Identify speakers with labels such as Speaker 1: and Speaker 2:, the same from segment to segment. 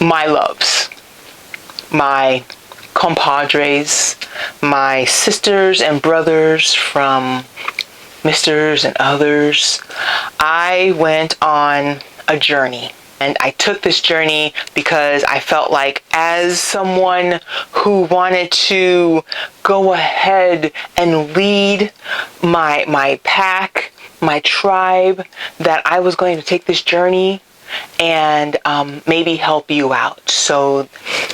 Speaker 1: my loves, my compadres, my sisters and brothers from Misters and others, I went on a journey. And I took this journey because I felt like, as someone who wanted to go ahead and lead my pack, my tribe, that I was going to take this journey and maybe help you out. So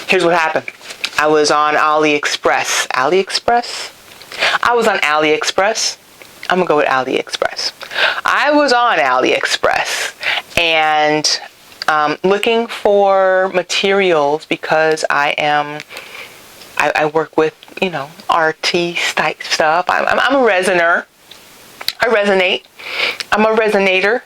Speaker 1: here's what happened. I was on AliExpress. I was on AliExpress. I'm gonna go with AliExpress. I was on AliExpress and looking for materials because I work with, artist type stuff. I'm a resiner. I resonate. I'm a resonator.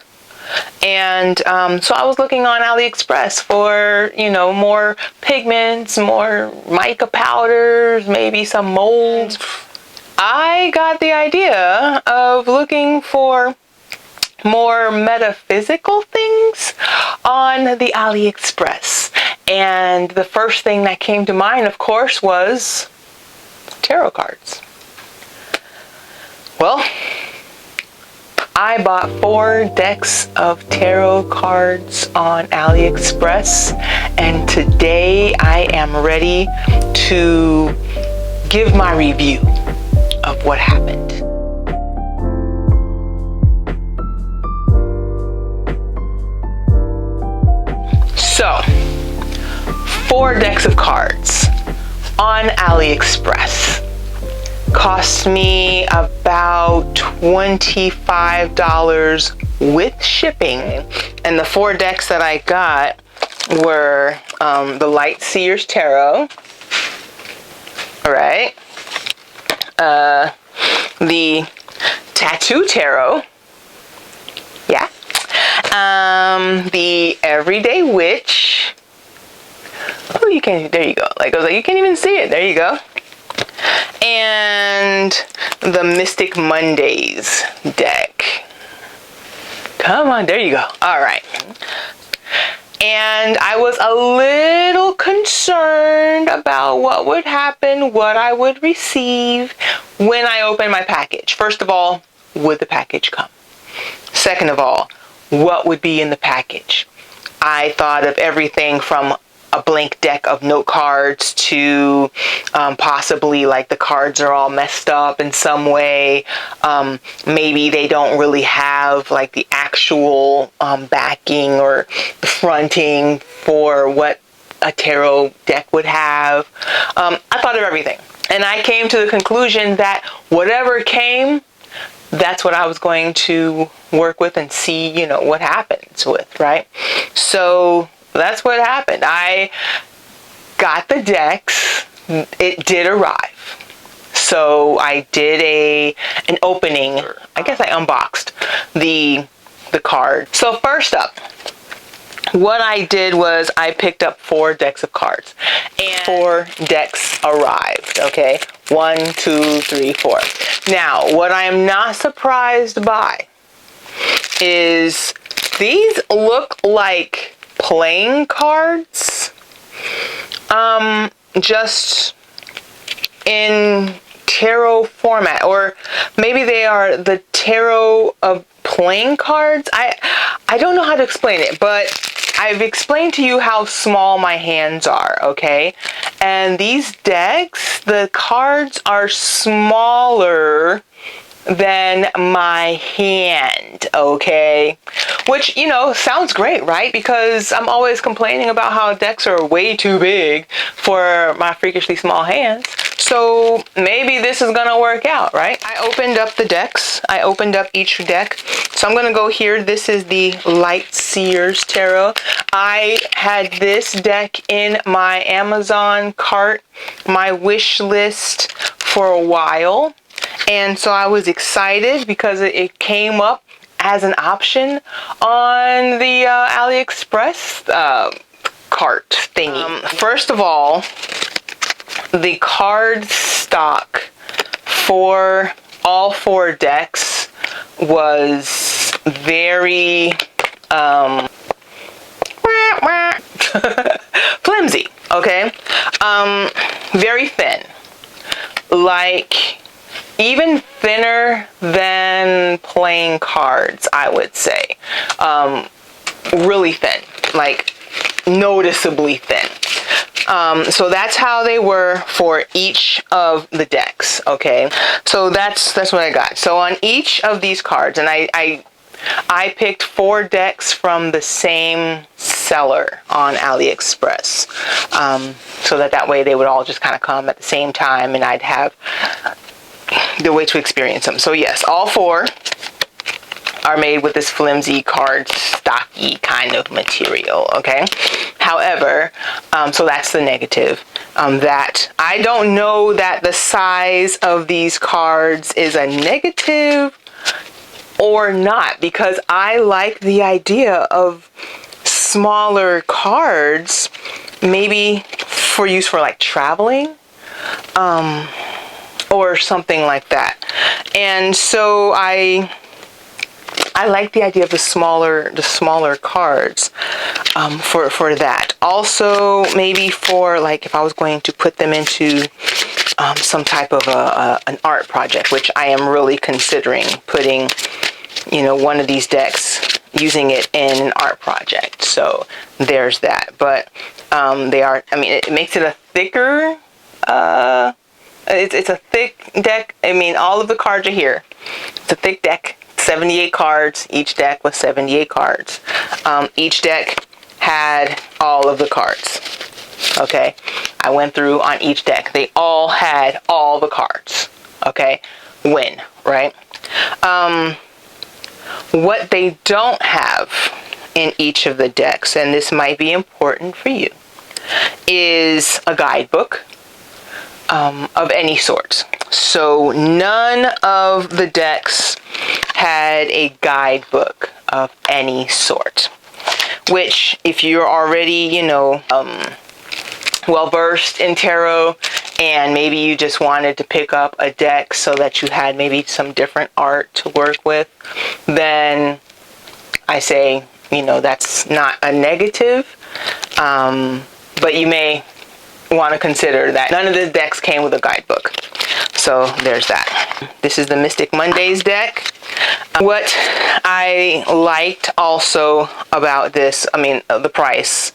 Speaker 1: And so I was looking on AliExpress for, more pigments, more mica powders, maybe some molds. I got the idea of looking for more metaphysical things on the AliExpress. And the first thing that came to mind, of course, was tarot cards. Well, I bought 4 decks of tarot cards on AliExpress, and today I am ready to give my review of what happened. So, 4 decks of cards on AliExpress cost me about $25 with shipping. And the 4 decks that I got were the Light Seers Tarot, all right, the Tattoo Tarot, yeah, the Everyday Witch. Oh, you can't, there you go. Like, I was like, you can't even see it. There you go. And the Mystic Mondays deck. Come on, there you go. All right. And I was a little concerned about what would happen, what I would receive when I opened my package. First of all, would the package come? Second of all, what would be in the package? I thought of everything from a blank deck of note cards to possibly like the cards are all messed up in some way. Maybe they don't really have like the actual backing or the fronting for what a tarot deck would have. I thought of everything, and I came to the conclusion that whatever came, that's what I was going to work with and see, what happens with, right? So that's what happened. I got the decks. It did arrive. So I did an opening. I guess I unboxed the card. So first up, what I did was I picked up 4 decks of cards, and 4 decks arrived. Okay, 1, 2, 3, 4. Now, what I am not surprised by is these look like playing cards, just in tarot format, or maybe they are the tarot of playing cards. I don't know how to explain it, but I've explained to you how small my hands are, okay? And these decks, the cards are smaller than my hand, okay? Which, sounds great, right? Because I'm always complaining about how decks are way too big for my freakishly small hands. So maybe this is gonna work out, right? I opened up the decks. I opened up each deck. So I'm gonna go here. This is the Light Seers Tarot. I had this deck in my Amazon cart, my wish list for a while. And so I was excited because it came up as an option on the AliExpress cart thingy. First of all, the card stock for all 4 decks was very Okay, very thin, like even thinner than playing cards, I would say. Really thin, like noticeably thin. So that's how they were for each of the decks. Okay, so that's what I got. So on each of these cards, and I picked 4 decks from the same seller on AliExpress, so that way they would all just kind of come at the same time, and I'd have the way to experience them. So yes, all 4 are made with this flimsy card stocky kind of material. Okay, however, so that's the negative. That I don't know that the size of these cards is a negative or not, because I like the idea of smaller cards, maybe for use for like traveling, or something like that. And so I like the idea of the smaller cards for that. Also, maybe for like if I was going to put them into some type of an art project, which I am really considering putting, one of these decks, using it in an art project. So there's that. But they are, I mean, it makes it a thicker, it's a thick deck. I mean, all of the cards are here. It's a thick deck. 78 cards. Each deck was 78 cards. Each deck had all of the cards. Okay, I went through on each deck. They all had all the cards. Okay, win, right? What they don't have in each of the decks, and this might be important for you, is a guidebook of any sort. So none of the decks had a guidebook of any sort, which if you're already, well versed in tarot, and maybe you just wanted to pick up a deck so that you had maybe some different art to work with, then I say, that's not a negative, but you may want to consider that none of the decks came with a guidebook. So there's that. This is the Mystic Mondays deck. What I liked also about this, the price.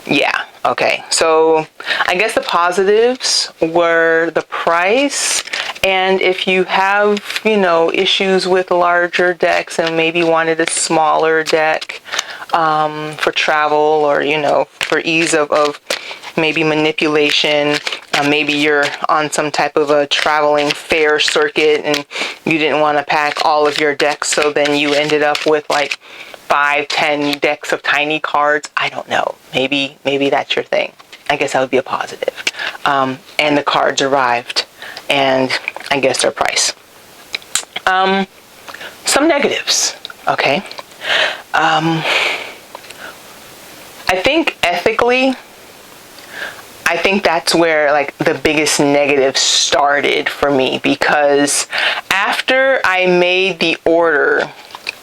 Speaker 1: Yeah, okay. So I guess the positives were the price, and if you have, issues with larger decks and maybe wanted a smaller deck for travel, or, for ease of maybe manipulation, maybe you're on some type of a traveling fair circuit and you didn't want to pack all of your decks, so then you ended up with like 5-10 decks of tiny cards. I don't know, maybe that's your thing. I guess that would be a positive. And the cards arrived, and I guess their price. Some negatives. Okay, I think ethically, I think that's where like the biggest negative started for me, because after I made the order,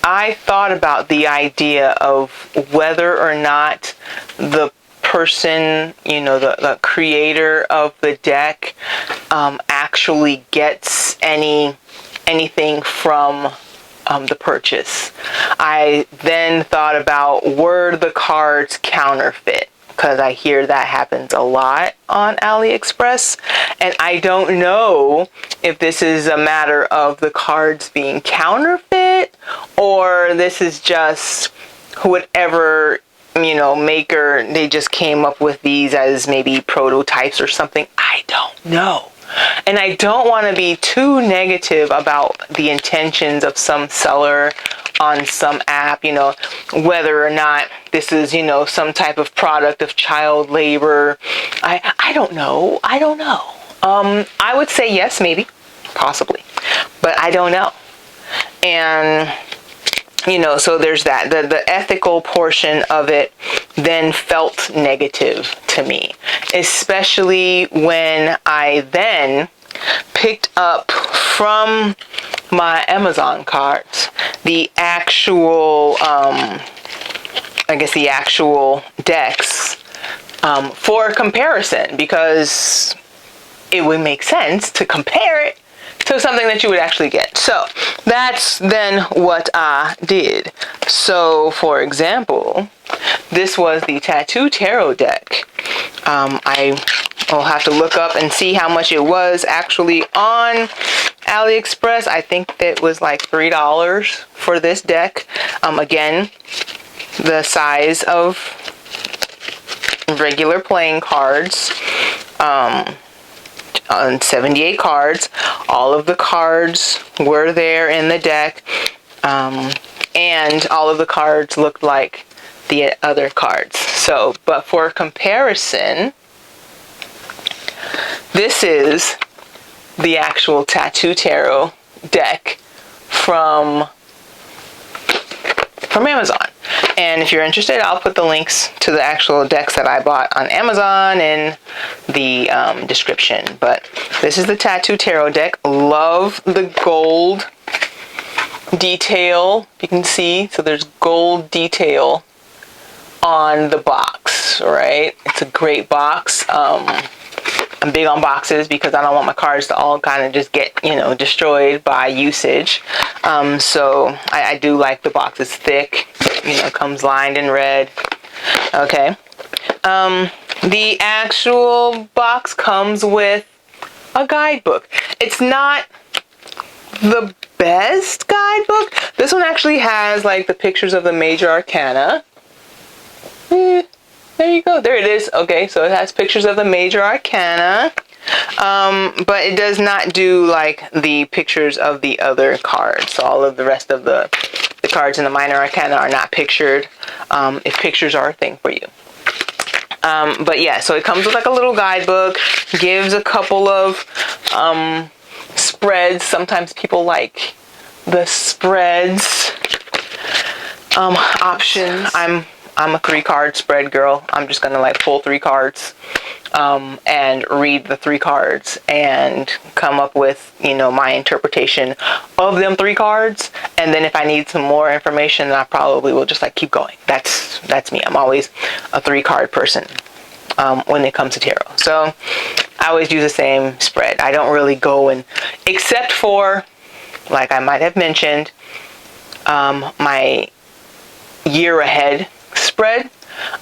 Speaker 1: I thought about the idea of whether or not the person, the creator of the deck, actually gets anything from the purchase. I then thought about, were the cards counterfeit? Because I hear that happens a lot on AliExpress, and I don't know if this is a matter of the cards being counterfeit, or this is just whatever, maker, they just came up with these as maybe prototypes or something. I don't know. And I don't want to be too negative about the intentions of some seller on some app, whether or not this is, some type of product of child labor. I don't know. I would say yes, maybe, possibly, but I don't know. And, so there's that. The ethical portion of it then felt negative to me, especially when I then picked up from my Amazon carts the actual, the actual decks for comparison, because it would make sense to compare it to something that you would actually get. So that's then what I did. So for example, this was the Tattoo Tarot deck. I will have to look up and see how much it was actually on AliExpress. I think it was like $3 for this deck. Again, the size of regular playing cards. On 78 cards. All of the cards were there in the deck, and all of the cards looked like the other cards. So, but for comparison, this is the actual Tattoo Tarot deck from Amazon. And if you're interested, I'll put the links to the actual decks that I bought on Amazon in the description. But this is the Tattoo Tarot deck. Love the gold detail. You can see, so there's gold detail on the box, right? It's a great box. I'm big on boxes because I don't want my cards to all kind of just get, destroyed by usage. So I do like the box. It's thick, comes lined in red. Okay. The actual box comes with a guidebook. It's not the best guidebook. This one actually has like the pictures of the major arcana. There you go. There it is. Okay, so it has pictures of the major arcana, but it does not do like the pictures of the other cards. So all of the rest of the cards in the minor arcana are not pictured, if pictures are a thing for you. But yeah, so it comes with like a little guidebook, gives a couple of spreads. Sometimes people like the spreads options. I'm a 3-card spread girl. I'm just gonna like pull 3 cards and read the 3 cards and come up with, my interpretation of them 3 cards. And then if I need some more information, I probably will just like keep going. That's me. I'm always a 3-card person when it comes to tarot. So I always use the same spread. I don't really go and, except for, like I might have mentioned, my year ahead spread.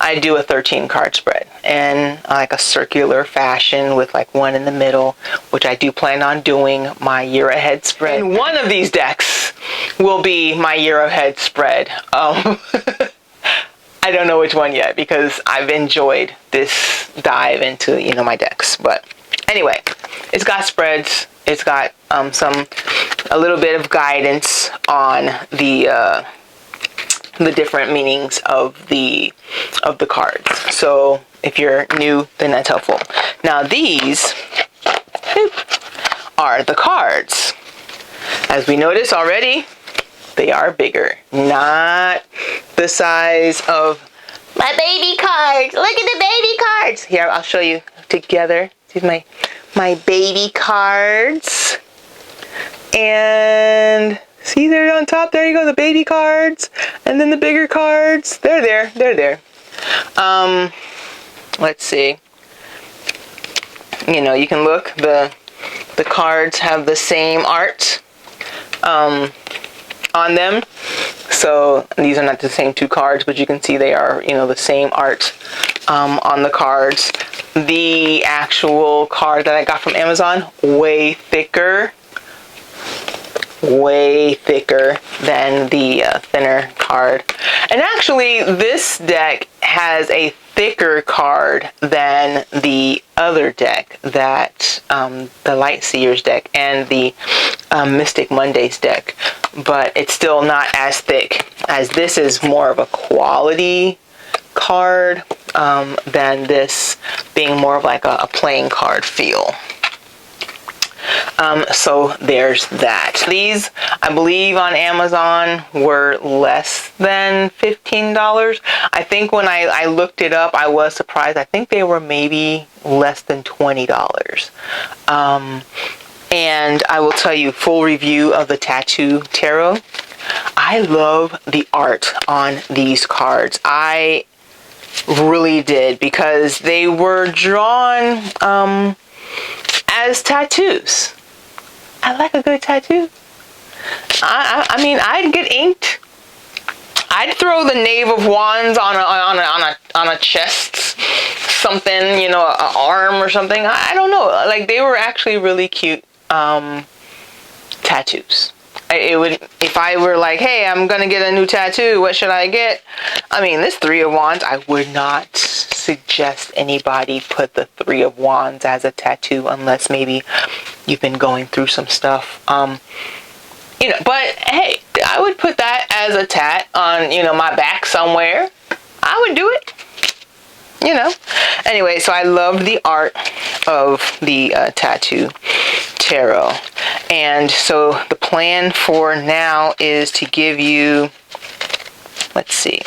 Speaker 1: I do a 13-card spread in like a circular fashion with like one in the middle, which I do plan on doing my year ahead spread. And one of these decks will be my year ahead spread. I don't know which one yet because I've enjoyed this dive into, my decks. But anyway, it's got spreads. It's got a little bit of guidance on the different meanings of the cards. So if you're new, then that's helpful. Now these are the cards. As we notice already, they are bigger. Not the size of my baby cards. Look at the baby cards. Here, I'll show you together. These are my baby cards. And see there on top, there you go, the baby cards, and then the bigger cards. They're there. Let's see. You can look, the cards have the same art on them. So these are not the same 2 cards, but you can see they are, the same art on the cards. The actual card that I got from Amazon, way thicker than the thinner card. And actually this deck has a thicker card than the other deck, that the Light Seers deck and the Mystic Mondays deck, but it's still not as thick, as this is more of a quality card than this being more of like a playing card feel. So there's that. These, I believe on Amazon, were less than $15. I think when I looked it up, I was surprised. I think they were maybe less than $20. And I will tell you, full review of the Tattoo Tarot. I love the art on these cards. I really did, because they were drawn as tattoos. I like a good tattoo. I mean, I'd get inked. I'd throw the Knave of Wands on a chest, something, you know, an arm or something. I don't know. Like, they were actually really cute tattoos. It would, if I were like, hey, I'm gonna get a new tattoo, what should I get? I mean, this Three of Wands, I would not suggest anybody put the Three of Wands as a tattoo unless maybe you've been going through some stuff. You know, but hey, I would put that as a tat on, you know, my back somewhere. I would do it. You know. Anyway, so I loved the art of the tattoo tarot. And so the plan for now is to give you, let's see.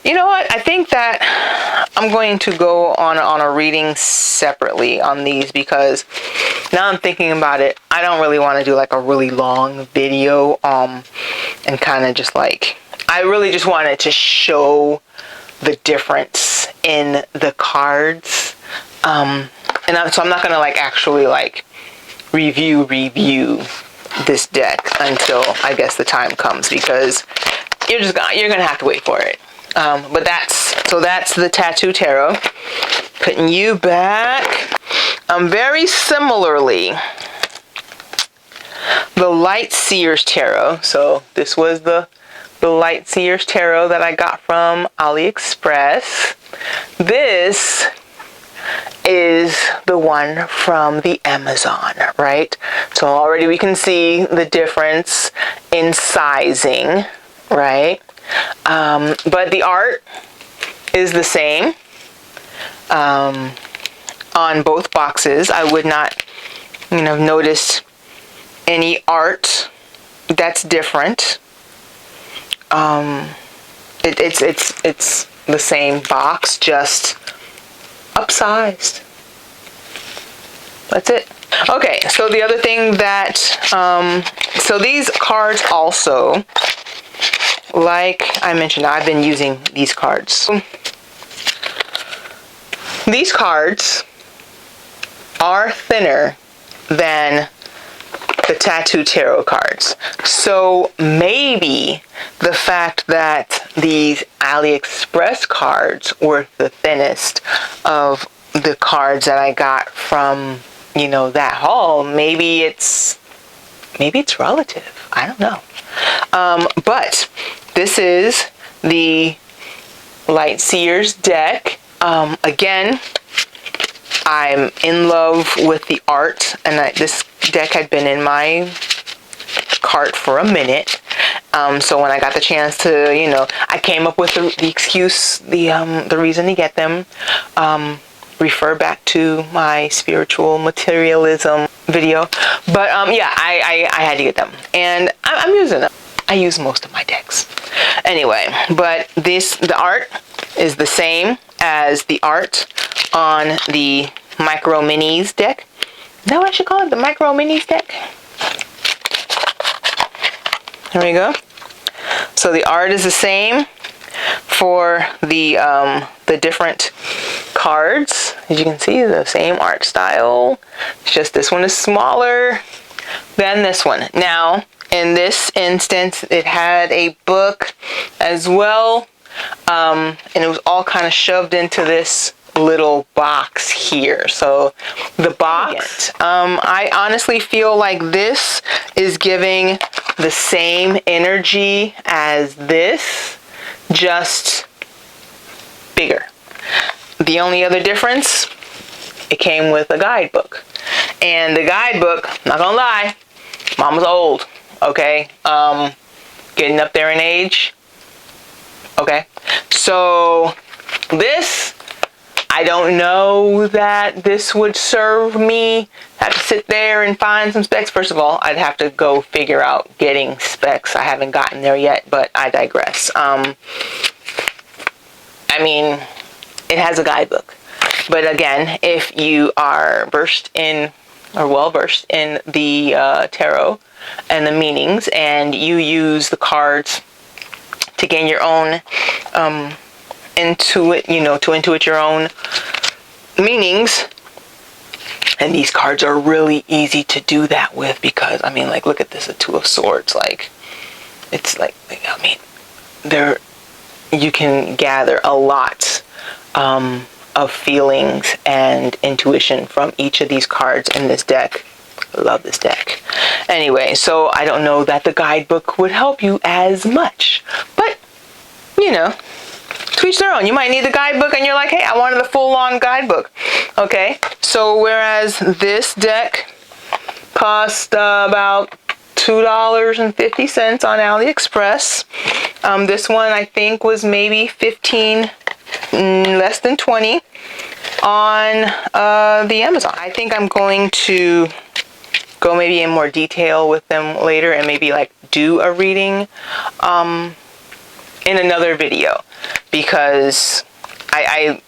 Speaker 1: You know what? I think that I'm going to go on a reading separately on these, because now I'm thinking about it, I don't really want to do like a really long video and kind of just like, I really just wanted to show the difference in the cards. So I'm not going to like actually like review this deck until I guess the time comes, because you're gonna have to wait for it. But that's the Tattoo Tarot. Putting you back. Very similarly, the Light Seers Tarot. So this was the Light Seers Tarot that I got from AliExpress. This is the one from the Amazon, right? So already we can see the difference in sizing, right? But the art is the same on both boxes. I would not, you know, notice any art that's different. It's the same box, just upsized. That's it. Okay, so the other thing that, so these cards also, like I mentioned, I've been using these cards. These cards are thinner than the Tattoo Tarot cards. So maybe the fact that these AliExpress cards were the thinnest of the cards that I got from, you know, that haul, maybe it's relative. I don't know. But this is the Light Seers deck. Again, I'm in love with the art, and this deck had been in my cart for a minute. So when I got the chance to, you know, I came up with the excuse, the reason to get them. Refer back to my spiritual materialism video. But yeah, I had to get them, and I'm using them. I use most of my decks. Anyway, but the art is the same as the art on the Micro Minis deck. Is that what I should call it? The Micro Minis deck? There we go. So the art is the same for the different cards. As you can see, the same art style. It's just this one is smaller than this one. Now, in this instance, it had a book as well, and it was all kind of shoved into this little box here. So the box, I honestly feel like this is giving the same energy as this, just bigger. The only other difference, it came with a guidebook. And the guidebook, not gonna lie, Mama's old, okay? Getting up there in age, okay? So this, I don't know that this would serve me. Have to sit there and find some specs. First of all, I'd have to go figure out getting specs. I haven't gotten there yet, but I digress. I mean, it has a guidebook. But again, if you are well versed in the tarot and the meanings, and you use the cards to gain your own intuit, to intuit your own meanings. And these cards are really easy to do that with, because I mean, like, look at this, a Two of Swords. Like, it's like, I mean, you can gather a lot of feelings and intuition from each of these cards in this deck. I love this deck. Anyway, so I don't know that the guidebook would help you as much, but to each their own. You might need the guidebook and you're like, hey, I wanted a full-on guidebook. Okay, so whereas this deck cost about $2.50 on AliExpress, this one I think was maybe 15, less than 20 on the Amazon. I think I'm going to go maybe in more detail with them later and maybe like do a reading in another video, because I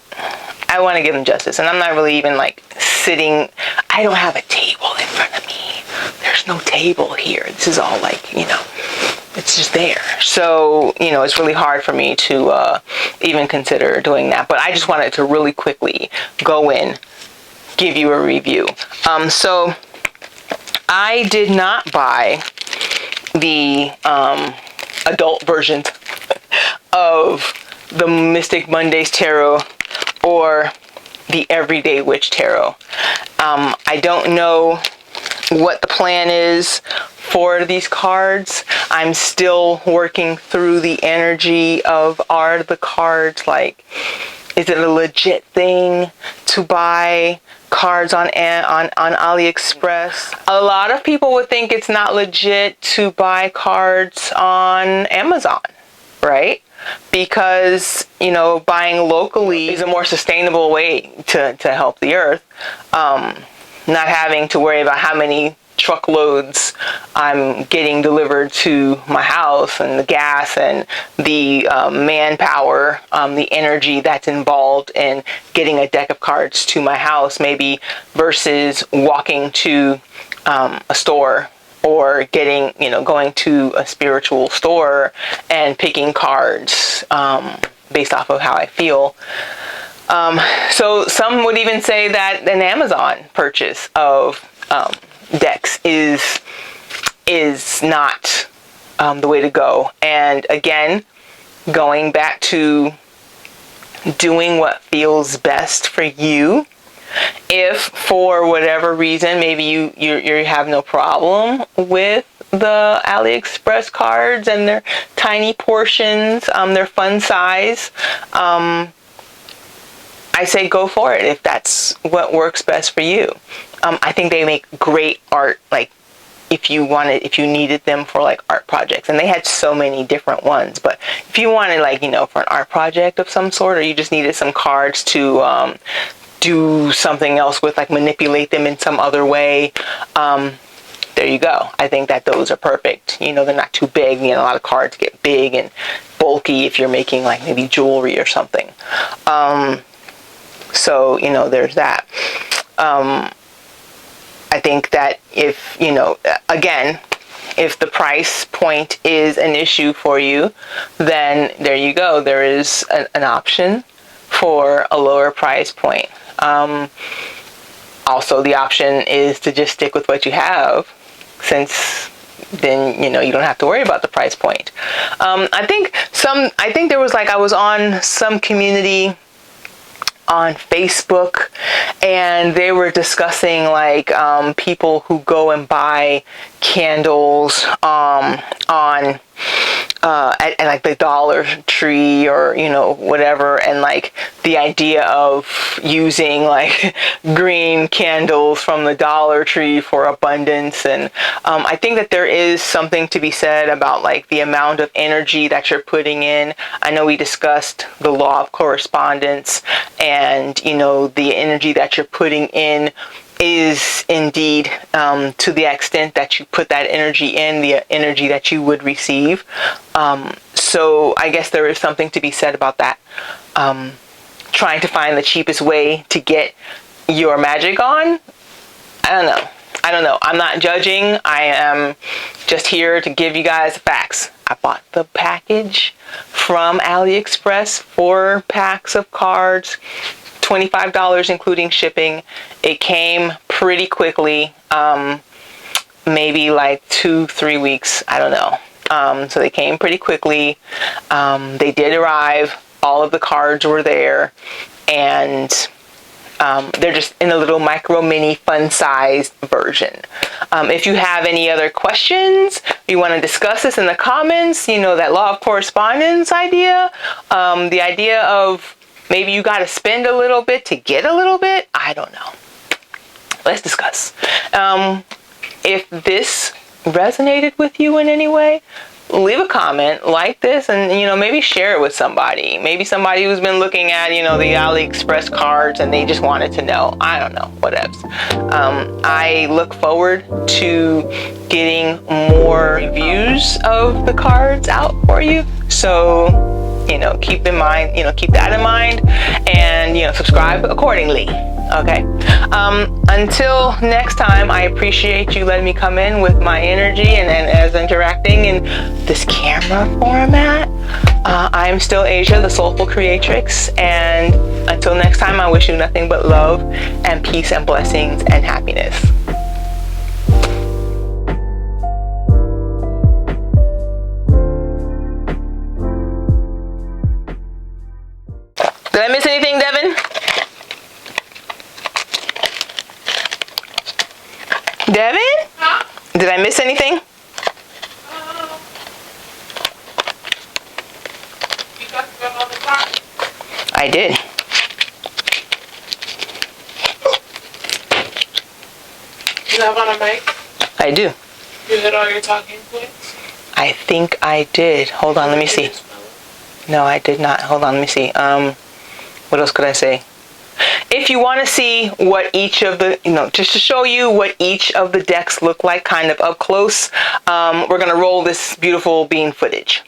Speaker 1: want to give them justice, and I'm not really even like sitting. I don't have a table in front of me. There's no table here. This is all like, it's just there. So, it's really hard for me to even consider doing that. But I just wanted to really quickly go in, give you a review. So I did not buy the adult versions of the Mystic Mondays Tarot or the Everyday Witch Tarot. I don't know what the plan is for these cards. I'm still working through the energy of, are the cards like, is it a legit thing to buy cards on AliExpress? A lot of people would think it's not legit to buy cards on Amazon, right? Because, buying locally is a more sustainable way to help the earth. Not having to worry about how many truckloads I'm getting delivered to my house, and the gas and the manpower, the energy that's involved in getting a deck of cards to my house, maybe versus walking to a store, or getting, going to a spiritual store and picking cards based off of how I feel. So some would even say that an Amazon purchase of decks is not the way to go. And again, going back to doing what feels best for you. If for whatever reason, maybe you have no problem with the AliExpress cards and their tiny portions, their fun size, I say go for it if that's what works best for you. I think they make great art, like if you needed them for like art projects, and they had so many different ones. But if you wanted, like, for an art project of some sort, or you just needed some cards to do something else with, like manipulate them in some other way, there you go. I think that those are perfect. They're not too big. A lot of cards get big and bulky if you're making like maybe jewelry or something. So, there's that. I think that if, again, if the price point is an issue for you, then there you go. There is an option for a lower price point. Also, the option is to just stick with what you have, since then, you don't have to worry about the price point. I think there was I was on some community on Facebook, and they were discussing people who go and buy candles at like the Dollar Tree or whatever, and the idea of using green candles from the Dollar Tree for abundance. And I think that there is something to be said about the amount of energy that you're putting in. I know we discussed the law of correspondence, and the energy that you're putting in is indeed to the extent that you put that energy in, the energy that you would receive. So I guess there is something to be said about that. Trying to find the cheapest way to get your magic on, I don't know. I don't know. I'm not judging. I am just here to give you guys facts. I bought the package from AliExpress, 4 packs of cards, $25 including shipping. It came pretty quickly, maybe like 2-3 weeks, I don't know. So they came pretty quickly. They did arrive. All of the cards were there, and they're just in a little micro mini fun sized version. If you have any other questions, you want to discuss this in the comments, you know, that law of correspondence idea, the idea of maybe you got to spend a little bit to get a little bit. I don't know. Let's discuss. If this resonated with you in any way, leave a comment, like this, and, you know, maybe share it with somebody. Maybe somebody who's been looking at, you know, the AliExpress cards and they just wanted to know. I don't know, whatevs. I look forward to getting more reviews of the cards out for you. So, you know, keep that in mind, and, you know, subscribe accordingly. Okay. Until next time, I appreciate you letting me come in with my energy and as interacting in this camera format. I'm still Asia, the Soulful Creatrix, and until next time, I wish you nothing but love and peace and blessings and happiness. Did I miss anything, Devin? Devin?
Speaker 2: Huh?
Speaker 1: Did I miss anything?
Speaker 2: You talked about all the cards.
Speaker 1: I did.
Speaker 2: You have on a mic?
Speaker 1: I do.
Speaker 2: You hit all your talking points?
Speaker 1: I think I did. Hold on, let me see. No, I did not. Hold on, let me see. What else could I say? If you want to see what each of the, just to show you what each of the decks look like kind of up close, we're going to roll this beautiful bean footage.